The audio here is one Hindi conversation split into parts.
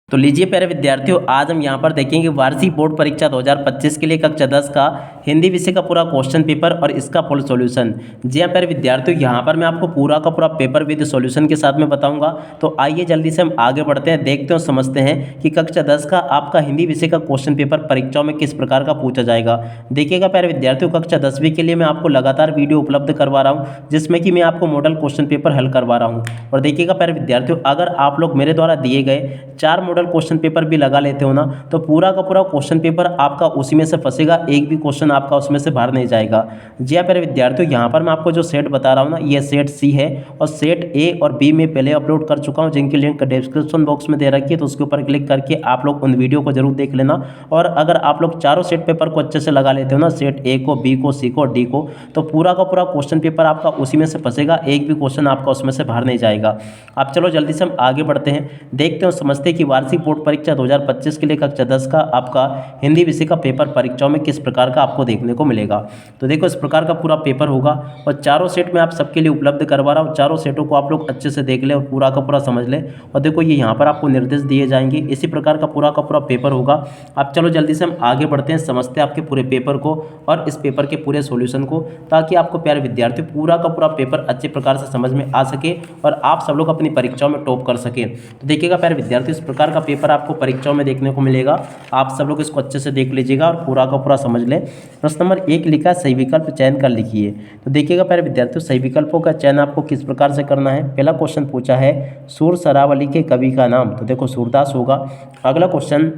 तो लीजिए प्यारे विद्यार्थियों, आज हम यहाँ पर देखेंगे वार्षिक बोर्ड परीक्षा 2025 के लिए कक्षा 10 का हिंदी विषय का पूरा क्वेश्चन पेपर और इसका फुल सॉल्यूशन। जी हाँ प्यारे विद्यार्थियों, यहाँ पर मैं आपको पूरा का पूरा पेपर विद सॉल्यूशन के साथ में बताऊंगा। तो आइए जल्दी से हम आगे बढ़ते हैं, देखते हैं, समझते हैं कि कक्षा 10 का आपका हिंदी विषय का क्वेश्चन पेपर परीक्षाओं में किस प्रकार का पूछा जाएगा। देखिएगा प्यारे विद्यार्थियों, कक्षा 10वीं के लिए मैं आपको लगातार वीडियो उपलब्ध करवा रहा हूँ, जिसमें कि मैं आपको मॉडल क्वेश्चन पेपर हल करवा रहा हूँ। और देखिएगा प्यारे विद्यार्थियों, अगर आप लोग मेरे द्वारा दिए गए 4 मॉडल क्वेश्चन पेपर भी लगा लेते हो ना, तो पूरा का पूरा क्वेश्चन पेपर आपका उसी में से फंसेगा, एक भी क्वेश्चन आपका उसमें से बाहर नहीं जाएगा। जी हाँ प्यारे विद्यार्थियों, यहाँ पर मैं आपको जो सेट बता रहा हूँ ना, ये सेट सी है और सेट ए और बी में पहले अपलोड कर चुका हूँ, जिनकी लिंक डिस्क्रिप्शन बॉक्स में दे रखी है। तो उसके ऊपर क्लिक करके आप लोग उन वीडियो को जरूर देख लेना। और अगर आप लोग चारों सेट पेपर को अच्छे से लगा लेते हो ना, सेट ए को, बी को, सी को और डी को, तो पूरा का पूरा क्वेश्चन पेपर आपका उसी में से फंसेगा, एक भी क्वेश्चन आपका उसमें से बाहर नहीं जाएगा। अब चलो जल्दी से हम आगे बढ़ते हैं, देखते हैं, समझते हैं कि वार्षिक बोर्ड परीक्षा 2025 के लिए कक्षा 10 का आपका हिंदी विषय का पेपर परीक्षाओं में किस प्रकार का आपको देखने को मिलेगा। तो देखो, इस प्रकार का पूरा पेपर होगा और चारों सेट में आप सबके लिए उपलब्ध करवा रहा हूँ। चारों सेटों को आप लोग अच्छे से देख ले और पूरा का पूरा समझ ले। और देखो, ये यहाँ पर आपको निर्देश दिए जाएंगे, इसी प्रकार का पूरा पेपर होगा। अब चलो जल्दी से हम आगे बढ़ते हैं, समझते हैं आपके पूरे पेपर को और इस पेपर के पूरे सॉल्यूशन को, ताकि आपको प्यारे विद्यार्थी पूरा का पूरा पेपर अच्छे प्रकार से समझ में आ सके और आप सब लोग अपनी परीक्षाओं में टॉप कर सके। तो देखिएगा प्यारे विद्यार्थी, इस प्रकार का पेपर आपको परीक्षाओं में देखने को मिलेगा। आप सब लोग इसको अच्छे से देख लीजिएगा और पूरा का पूरा समझ लें। प्रश्न नंबर 1 लिखा है, सही विकल्प चयन कर लिखिए। तो देखिएगा प्यारे विद्यार्थियों, सही विकल्पों का चयन आपको किस प्रकार से करना है। पहला क्वेश्चन पूछा है सूर सरावली के कवि का नाम, तो देखो सूरदास होगा। अगला क्वेश्चन,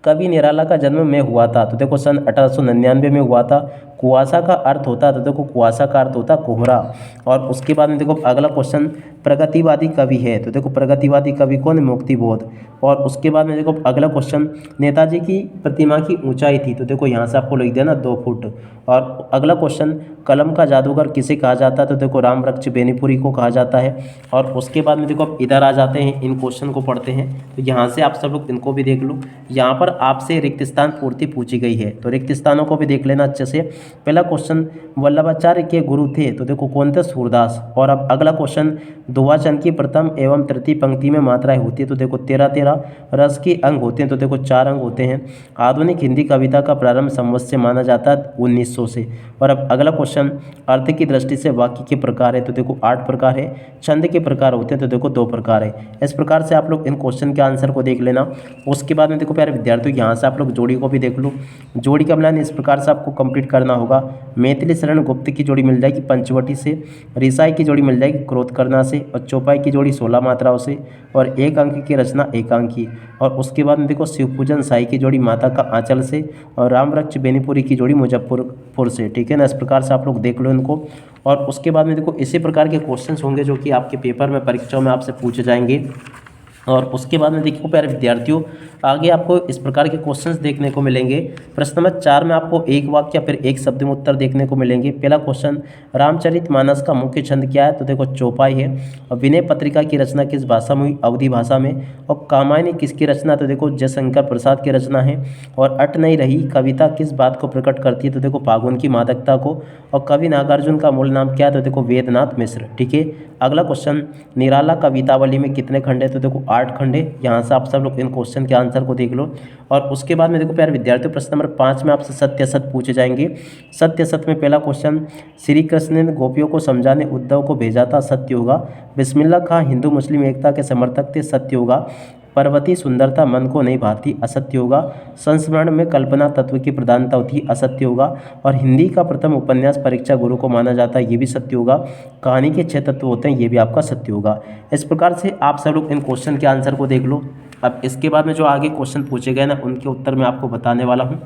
कवि निराला का जन्म में हुआ था, तो देखो सन 1899 में हुआ था। कुआसा का अर्थ होता है, तो देखो कुआसा का अर्थ होता है कोहरा। और उसके बाद में देखो अगला क्वेश्चन, प्रगतिवादी कवि है, तो देखो प्रगतिवादी कवि कौन है, मुक्तिबोध। और उसके बाद में देखो अगला क्वेश्चन, नेताजी की प्रतिमा की ऊंचाई थी, तो देखो यहाँ से आपको लिख देना 2 फुट। और अगला क्वेश्चन, कलम का जादूगर किसे कहा जाता है, तो देखो रामवृक्ष बेनीपुरी को कहा जाता है। और उसके बाद में देखो अब इधर आ जाते हैं, इन क्वेश्चन को पढ़ते हैं। तो यहाँ से आप सब लोग इनको भी देख लो। यहाँ पर आपसे रिक्त स्थान पूर्ति पूछी गई है, तो रिक्त स्थानों को भी देख लेना अच्छे से। पहला क्वेश्चन, वल्लभाचार्य के गुरु थे, तो देखो कौन थे, सूरदास। और अब अगला क्वेश्चन, दुआचंद की प्रथम एवं तृतीय पंक्ति में मात्राएं होती है, तो देखो 13 रस के अंग होते हैं, तो देखो 4 अंग होते हैं। आधुनिक हिंदी कविता का प्रारंभ संवत से माना जाता है 1900 से। और अब अगला क्वेश्चन, अर्थ की दृष्टि से वाक्य के प्रकार है, तो देखो 8 प्रकार है। छंद के प्रकार होते हैं, तो देखो 2 प्रकार है। इस प्रकार से आप लोग इन क्वेश्चन के आंसर को देख लेना। उसके बाद में देखो प्यारे विद्यार्थियों, यहाँ से आप लोग जोड़ी को भी देख लो। जोड़ी का मिलान इस प्रकार से आपको कंप्लीट करना होगा। मैथिली शरण गुप्त की जोड़ी मिल जाएगी पंचवटी से, रिसाई की जोड़ी मिल जाएगी क्रोधकर्णा से, और चौपाई की जोड़ी 16 मात्राओं से, और 1 अंक की रचना एकांकी। और उसके बाद में देखो शिवपूजन साई की जोड़ी माता का आंचल से, और रामवृक्ष बेनीपुरी की जोड़ी मुजफ्फरपुर से। ठीक है ना, इस प्रकार से आप लोग देख लो इनको। और उसके बाद में देखो इसी प्रकार के क्वेश्चंस होंगे जो कि आपके पेपर में, परीक्षाओं में आपसे पूछे जाएंगे। और उसके बाद में देखो प्यारे विद्यार्थियों, आगे आपको इस प्रकार के क्वेश्चंस देखने को मिलेंगे। प्रश्न नंबर 4 में आपको एक वाक्य या फिर एक शब्द में उत्तर देखने को मिलेंगे। पहला क्वेश्चन, रामचरितमानस का मुख्य छंद क्या है, तो देखो चौपाई है। और विनय पत्रिका की रचना किस भाषा में हुई, अवधी भाषा में। और कामायनी किसकी रचना, तो देखो जयशंकर प्रसाद की रचना है। और अट नहीं रही कविता किस बात को प्रकट करती है, तो देखो फागुन की मादकता को। और कवि नागार्जुन का मूल नाम क्या है, तो देखो वेदनाथ मिश्र। ठीक है, अगला क्वेश्चन, निराला कवितावली में कितने खंड है, तो देखो 8 खंड है। यहाँ से आप सब लोग इन क्वेश्चन के आंसर को देख लो। और उसके बाद में देखो प्यारे विद्यार्थियों, प्रश्न नंबर 5 में आपसे सत्य असत पूछे जाएंगे। सत्य असत में पहला क्वेश्चन, श्री कृष्ण ने गोपियों को समझाने उद्धव को भेजा था, सत्य होगा। बिस्मिल्लाह खां हिंदू मुस्लिम एकता के समर्थक थे, सत्य होगा। पर्वती सुंदरता मन को नहीं भाती, असत्य होगा। संस्मरण में कल्पना तत्व की प्रधानता होती है, असत्य होगा। और हिंदी का प्रथम उपन्यास परीक्षा गुरु को माना जाता है, ये भी सत्य होगा। कहानी के 6 तत्व होते हैं, ये भी आपका सत्य होगा। इस प्रकार से आप सब लोग इन क्वेश्चन के आंसर को देख लो। अब इसके बाद में जो आगे क्वेश्चन पूछे गए ना, उनके उत्तर मैं आपको बताने वाला हूँ।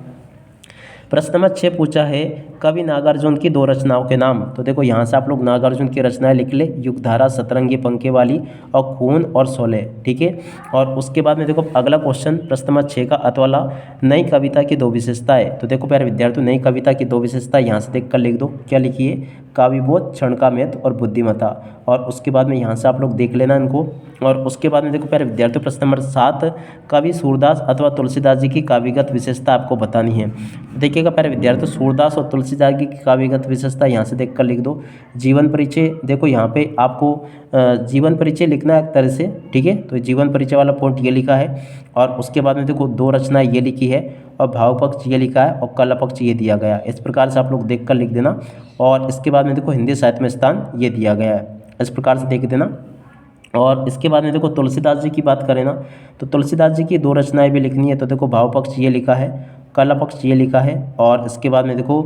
प्रश्न नंबर 6 पूछा है, कवि नागार्जुन की 2 रचनाओं के नाम, तो देखो यहाँ से आप लोग नागार्जुन की रचनाएं लिख ले, युगधारा, सतरंगी पंखे वाली, और खून और शोले। ठीक है, और उसके बाद में देखो अगला क्वेश्चन, प्रश्न नंबर 6 का अतवाला, नई कविता की 2 विशेषताएं, तो देखो प्यारे विद्यार्थियों, नई कविता की 2 विशेषताएं यहाँ से देख कर लिख दो। क्या लिखिए, काव्यबोध, क्षण का महत्व और बुद्धिमत्ता। और उसके बाद में यहाँ से आप लोग देख लेना इनको। और उसके बाद में देखो प्यारे विद्यार्थियों, प्रश्न नंबर 7, कवि सूरदास अथवा तुलसीदास जी की काव्यगत विशेषता आपको बतानी है। देखिए देखिएगा प्यारे विद्यार्थियों, सूरदास और तुलसीदास की काव्यगत विशेषता यहाँ से देखकर लिख दो। जीवन परिचय, देखो यहाँ पे आपको जीवन परिचय लिखना है एक तरह से, ठीक है। तो जीवन परिचय वाला पॉइंट ये लिखा है, और उसके बाद में देखो दो रचनाएं ये लिखी है, और भाव पक्ष ये लिखा है, और कला पक्ष ये दिया गया है। इस प्रकार से आप लोग देख कर लिख देना। और इसके बाद में देखो हिंदी साहित्य में स्थान ये दिया गया है, इस प्रकार से देख देना। और इसके बाद में देखो तुलसीदास जी की बात करें ना, तो तुलसीदास जी की दो रचनाएं भी लिखनी है। तो देखो भाव पक्ष ये लिखा है, कला पक्ष ये लिखा है, और इसके बाद में देखो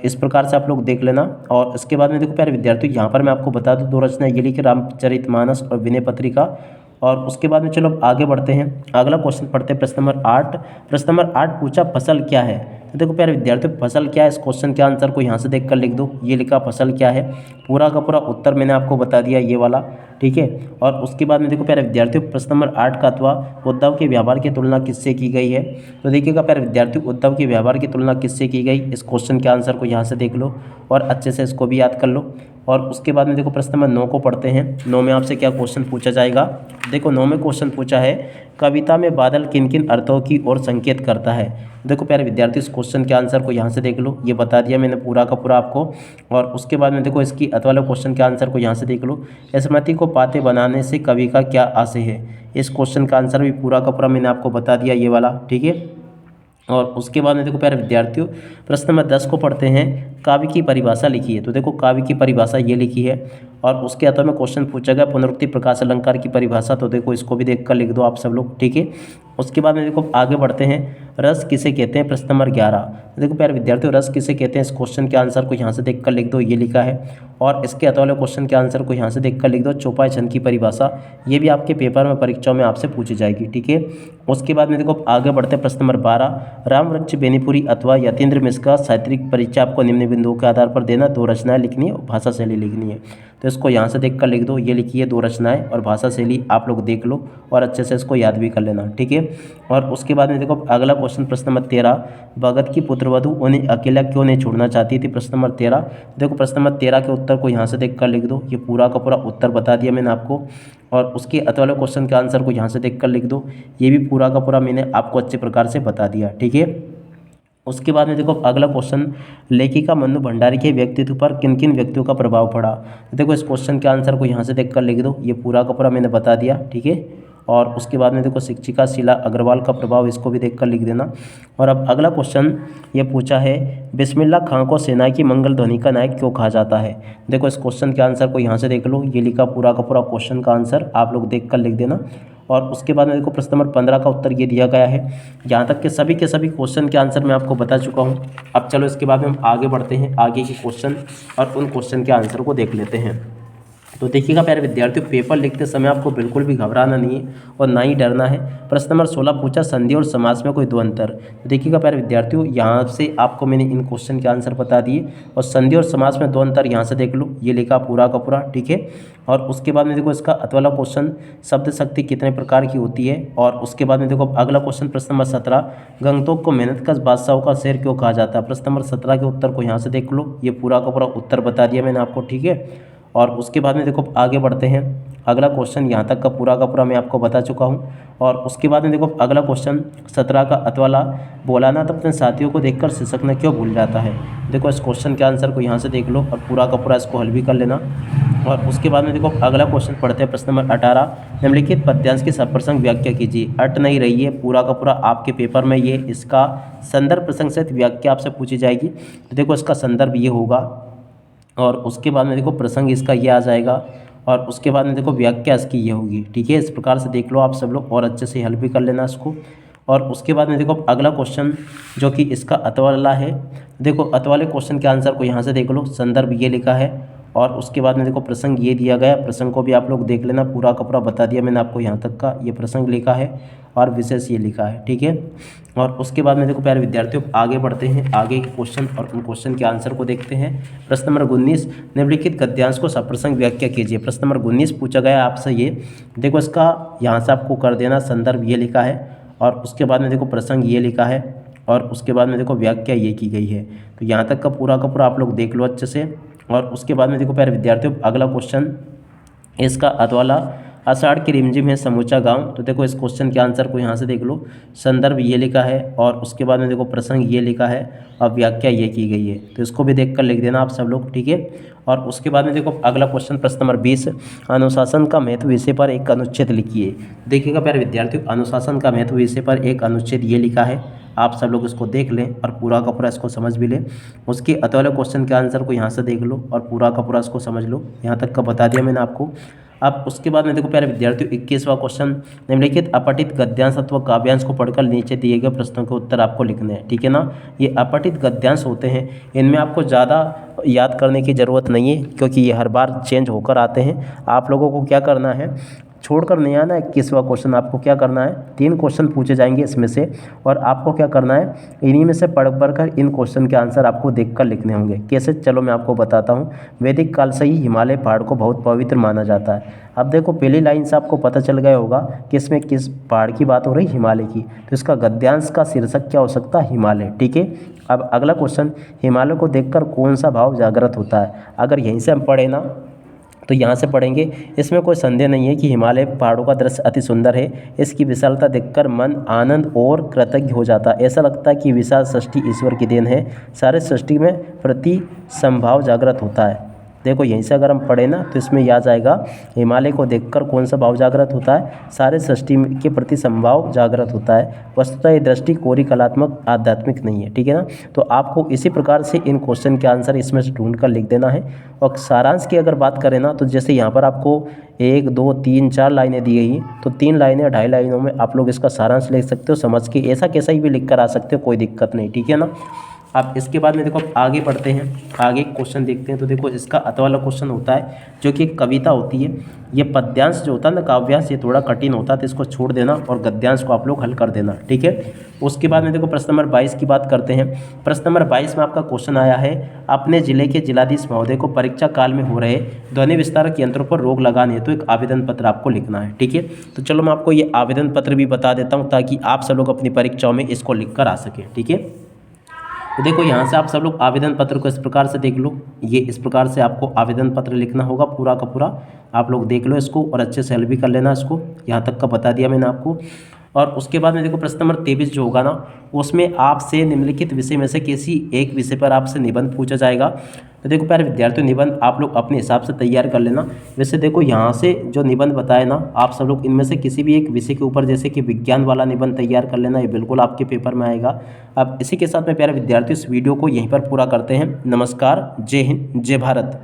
इस प्रकार से आप लोग देख लेना। और इसके बाद में देखो प्यारे विद्यार्थियों, यहाँ पर मैं आपको बता दूँ दो रचनाएं ये लिखी, रामचरितमानस और विनय पत्रिका। और उसके बाद में चलो अब आगे बढ़ते हैं, अगला क्वेश्चन पढ़ते हैं, प्रश्न नंबर 8। प्रश्न नंबर 8 पूछा फसल क्या है। तो देखो प्यारे विद्यार्थियों, फसल क्या है, इस क्वेश्चन के आंसर को यहाँ से देख कर लिख दो। ये लिखा फसल क्या है, पूरा का पूरा उत्तर मैंने आपको बता दिया ये वाला, ठीक है। और उसके बाद में देखो प्यारे विद्यार्थियों, प्रश्न नंबर 8 का अथवा उद्धव के व्यवहार की तुलना किससे की गई है। तो देखिएगा प्यारे विद्यार्थियों, उद्धव के व्यवहार की तुलना किससे की गई, इस क्वेश्चन के आंसर को यहाँ से देख लो और अच्छे से इसको भी याद कर लो। और उसके बाद में देखो प्रश्न नंबर 9 को पढ़ते हैं। 9 में आपसे क्या क्वेश्चन पूछा जाएगा। देखो 9 में क्वेश्चन पूछा है, कविता में बादल किन किन अर्थों की ओर संकेत करता है। देखो प्यारे विद्यार्थी, इस क्वेश्चन के आंसर को यहाँ से देख लो, ये बता दिया मैंने पूरा का पूरा आपको। और उसके बाद में देखो इसकी अथवा वाले क्वेश्चन के आंसर को यहाँ से देख लो, स्मृति को पाते बनाने से कवि का क्या आशय है। इस क्वेश्चन का आंसर भी पूरा का पूरा मैंने आपको बता दिया ये वाला, ठीक है। और उसके बाद में देखो प्यारे विद्यार्थियों, प्रश्न नंबर 10 को पढ़ते हैं, काव्य की परिभाषा लिखी है। तो देखो काव्य की परिभाषा ये लिखी है, और उसके अथवा में क्वेश्चन पूछा गया पुनरुक्ति प्रकाश अलंकार की परिभाषा। तो देखो इसको भी देख कर लिख दो आप सब लोग, ठीक है। उसके बाद में देखो आगे बढ़ते हैं, रस किसे कहते हैं, प्रश्न नंबर 11। देखो प्यारे विद्यार्थियों, रस किसे कहते हैं, इस क्वेश्चन के आंसर को यहाँ से देख कर लिख दो, ये लिखा है। और इसके अथवा क्वेश्चन के आंसर को यहाँ से देख कर लिख दो, चौपाई छंद की परिभाषा। ये भी आपके पेपर में परीक्षाओं में आपसे पूछी जाएगी, ठीक है। उसके बाद में देखो आगे बढ़ते हैं, प्रश्न नंबर 12, रामवृक्ष बेनीपुरी अथवा यतीन्द्र मिश्र का साहित्यिक परिचय आपको निम्न बिंदुओं के आधार पर देना, दो रचनाएं लिखनी है और भाषा शैली लिखनी है। तो इसको यहाँ से देख कर लिख दो, ये लिखी है दो रचनाएं और भाषा शैली, आप लोग देख लो और अच्छे से इसको याद भी कर लेना, ठीक है। और उसके बाद में देखो अगला क्वेश्चन, प्रश्न नंबर 13, भगत की पुत्रवधू उन्हें अकेला क्यों नहीं छोड़ना चाहती थी, प्रश्न नंबर 13। देखो प्रश्न नंबर 13 के उत्तर को यहाँ से देख कर लिख दो, ये पूरा का पूरा उत्तर बता दिया मैंने आपको। और उसके अथवा क्वेश्चन के आंसर को यहाँ से देख कर लिख दो, ये भी पूरा का पूरा मैंने आपको अच्छे प्रकार से बता दिया, ठीक है। उसके बाद में देखो अगला क्वेश्चन, लेखिका मन्नू भंडारी के व्यक्तित्व पर किन किन व्यक्तियों का प्रभाव पड़ा। देखो इस क्वेश्चन के आंसर को यहाँ से देख कर लिख दो, ये पूरा का पूरा मैंने बता दिया, ठीक है। और उसके बाद में देखो शिक्षिका शीला अग्रवाल का प्रभाव, इसको भी देख कर लिख देना। और अब अगला क्वेश्चन ये पूछा है, बिस्मिल्लाह खां को सेना की मंगल ध्वनि का नायक क्यों कहा जाता है। देखो इस क्वेश्चन के आंसर को यहाँ से देख लो, ये लिखा पूरा का पूरा क्वेश्चन का आंसर, आप लोग देख कर लिख देना। और उसके बाद में देखो प्रश्न नंबर 15 का उत्तर ये दिया गया है। यहाँ तक के सभी क्वेश्चन के आंसर मैं आपको बता चुका हूँ। अब चलो इसके बाद में हम आगे बढ़ते हैं, आगे के क्वेश्चन और उन क्वेश्चन के आंसर को देख लेते हैं। तो देखिएगा प्यारे विद्यार्थियों, पेपर लिखते समय आपको बिल्कुल भी घबराना नहीं है और ना ही डरना है। प्रश्न नंबर 16 पूछा, संधि और समास में कोई दो अंतर। तो देखिएगा प्यारे विद्यार्थियों, यहाँ से आपको मैंने इन क्वेश्चन के आंसर बता दिए, और संधि और समास में दो अंतर यहाँ से देख लो, ये लिखा पूरा का पूरा, ठीक है। और उसके बाद में देखो इसका अतवाला क्वेश्चन, शब्द शक्ति कितने प्रकार की होती है। और उसके बाद में देखो अगला क्वेश्चन, प्रश्न नंबर 17, गंगटोक को मेहनतकश बादशाहों का शहर क्यों कहा जाता है। प्रश्न नंबर 17 के उत्तर को यहाँ से देख लो, ये पूरा का पूरा उत्तर बता दिया मैंने आपको, ठीक है। और उसके बाद में देखो आगे बढ़ते हैं, अगला क्वेश्चन यहाँ तक का पूरा मैं आपको बता चुका हूँ। और उसके बाद में देखो अगला क्वेश्चन 17 का अतवाला, भोलानाथ अपने साथियों को देखकर सिसकना क्यों भूल जाता है। देखो इस क्वेश्चन के आंसर को यहाँ से देख लो और पूरा का पूरा इसको हल भी कर लेना। और उसके बाद में देखो अगला क्वेश्चन पढ़ते हैं, प्रश्न नंबर 18, निम्नलिखित पद्यांश की सप्रसंग व्याख्या कीजिए। अट नहीं रही है, पूरा का पूरा आपके पेपर में ये इसका संदर्भ प्रसंग सहित व्याख्या आपसे पूछी जाएगी। तो देखो इसका संदर्भ ये होगा, और उसके बाद में देखो प्रसंग इसका ये आ जाएगा, और उसके बाद में देखो व्याख्या इसकी ये होगी, ठीक है। इस प्रकार से देख लो आप सब लोग और अच्छे से हल भी कर लेना इसको। और उसके बाद में देखो अगला क्वेश्चन जो कि इसका अतवाला है, देखो अतवाले क्वेश्चन के आंसर को यहाँ से देख लो, संदर्भ ये लिखा है। और उसके बाद में देखो प्रसंग ये दिया गया, प्रसंग को भी आप लोग देख लेना, पूरा का पूरा बता दिया मैंने आपको यहाँ तक का, ये प्रसंग लिखा है और विशेष ये लिखा है, ठीक है। और उसके बाद में देखो प्यारे विद्यार्थियों आगे बढ़ते हैं, आगे के क्वेश्चन और उन क्वेश्चन के आंसर को देखते हैं। प्रश्न नंबर 19, निम्नलिखित गद्यांश को सप्रसंग व्याख्या कीजिए। प्रश्न नंबर 19 पूछा गया आपसे ये, देखो इसका यहाँ से आपको कर देना, संदर्भ ये लिखा है और उसके बाद में देखो प्रसंग ये लिखा है और उसके बाद में देखो व्याख्या ये की गई है। तो यहाँ तक का पूरा आप लोग देख लो अच्छे से। और उसके बाद में देखो प्यारे विद्यार्थियों अगला क्वेश्चन, इसका अतवाला आषाढ़ की रिमझिम है समूचा गाँव। तो देखो इस क्वेश्चन के आंसर को यहाँ से देख लो। संदर्भ ये लिखा है और उसके बाद में देखो प्रसंग ये लिखा है और व्याख्या ये की गई है। तो इसको भी देख कर लिख देना आप सब लोग, ठीक है। और उसके बाद में देखो अगला क्वेश्चन प्रश्न नंबर 20, अनुशासन का महत्व विषय पर एक अनुच्छेद लिखिए। देखिएगा प्यारे विद्यार्थियों, अनुशासन का महत्व विषय पर एक अनुच्छेद ये लिखा है। आप सब लोग इसको देख लें और पूरा का पूरा इसको समझ भी लें। उसके अतः क्वेश्चन के आंसर को यहाँ से देख लो और पूरा का पूरा इसको समझ लो। यहाँ तक का बता दिया मैंने आपको। अब उसके बाद में देखो प्यारे विद्यार्थियों 21वां क्वेश्चन, निम्नलिखित अपठित गद्यांश अथवा काव्यांश को पढ़कर नीचे दिए गए प्रश्नों के उत्तर आपको लिखने हैं, ठीक है ना। ये अपठित गद्यांश होते हैं, इनमें आपको ज़्यादा याद करने की ज़रूरत नहीं है क्योंकि ये हर बार चेंज होकर आते हैं। आप लोगों को क्या करना है, छोड़कर नहीं आना है। 21वां क्वेश्चन आपको क्या करना है, 3 क्वेश्चन पूछे जाएंगे इसमें से और आपको क्या करना है, इन्हीं में से पढ़ कर इन क्वेश्चन के आंसर आपको देखकर लिखने होंगे। कैसे, चलो मैं आपको बताता हूँ। वैदिक काल से ही हिमालय पहाड़ को बहुत पवित्र माना जाता है। अब देखो पहली लाइन से आपको पता चल गया होगा कि इसमें किस पहाड़ की बात हो रही, हिमालय की। तो इसका गद्यांश का शीर्षक क्या हो सकता है, हिमालय, ठीक है। अब अगला क्वेश्चन, हिमालय को देखकर कौन सा भाव जागृत होता है। अगर यहीं से हम पढ़े ना तो यहाँ से पढ़ेंगे। इसमें कोई संदेह नहीं है कि हिमालय पहाड़ों का दृश्य अति सुंदर है। इसकी विशालता देखकर मन आनंद और कृतज्ञ हो जाता है। ऐसा लगता है कि विशाल सृष्टि ईश्वर की देन है। सारे सृष्टि में प्रति संभाव जागृत होता है। देखो यहीं से अगर हम पढ़े ना तो इसमें याद आएगा, हिमालय को देखकर कौन सा भाव जागृत होता है, सारे सृष्टि के प्रति संभाव जागृत होता है। वस्तुतः ये दृष्टि कोरी कलात्मक आध्यात्मिक नहीं है, ठीक है ना। तो आपको इसी प्रकार से इन क्वेश्चन के आंसर इसमें से ढूंढ कर लिख देना है। और सारांश की अगर बात करें ना तो जैसे यहाँ पर आपको 1 2 3 4 लाइनें दी गई हैं, तो 3 लाइनें 2.5 लाइनों में आप लोग इसका सारांश लिख सकते हो समझ के। ऐसा कैसा ही भी लिख कर आ सकते हो, कोई दिक्कत नहीं, ठीक है ना। अब इसके बाद में देखो आगे बढ़ते हैं, आगे क्वेश्चन देखते हैं। तो देखो इसका अत वाला क्वेश्चन होता है जो कि एक कविता होती है। ये पद्यांश जो होता है ना, काव्यांश, ये थोड़ा कठिन होता है तो इसको छोड़ देना और गद्यांश को आप लोग हल कर देना, ठीक है। उसके बाद में देखो प्रश्न नंबर 22 की बात करते हैं। प्रश्न नंबर 22 में आपका क्वेश्चन आया है, अपने जिले के जिलाधीश महोदय को परीक्षा काल में हो रहे ध्वनि विस्तारक यंत्रों पर रोक लगाने हेतु एक आवेदन पत्र आपको लिखना है, ठीक है। तो चलो मैं आपको ये आवेदन पत्र भी बता देता हूँ ताकि आप सब लोग अपनी परीक्षाओं में इसको लिख कर आ सकें, ठीक है। तो देखो यहाँ से आप सब लोग आवेदन पत्र को इस प्रकार से देख लो। ये इस प्रकार से आपको आवेदन पत्र लिखना होगा पूरा का पूरा। आप लोग देख लो इसको और अच्छे से हल भी कर लेना इसको। यहाँ तक का बता दिया मैंने आपको। और उसके बाद में देखो प्रश्न नंबर 23 जो होगा ना, उसमें आपसे निम्नलिखित विषय में से किसी एक विषय पर आपसे निबंध पूछा जाएगा। तो देखो प्यारे विद्यार्थियों, निबंध आप लोग अपने हिसाब से तैयार कर लेना। वैसे देखो यहाँ से जो निबंध बताए ना, आप सब लोग इनमें से किसी भी एक विषय के ऊपर, जैसे कि विज्ञान वाला निबंध तैयार कर लेना, ये बिल्कुल आपके पेपर में आएगा। अब इसी के साथ में प्यारे विद्यार्थियों इस वीडियो को यहीं पर पूरा करते हैं। नमस्कार, जय हिंद, जय भारत।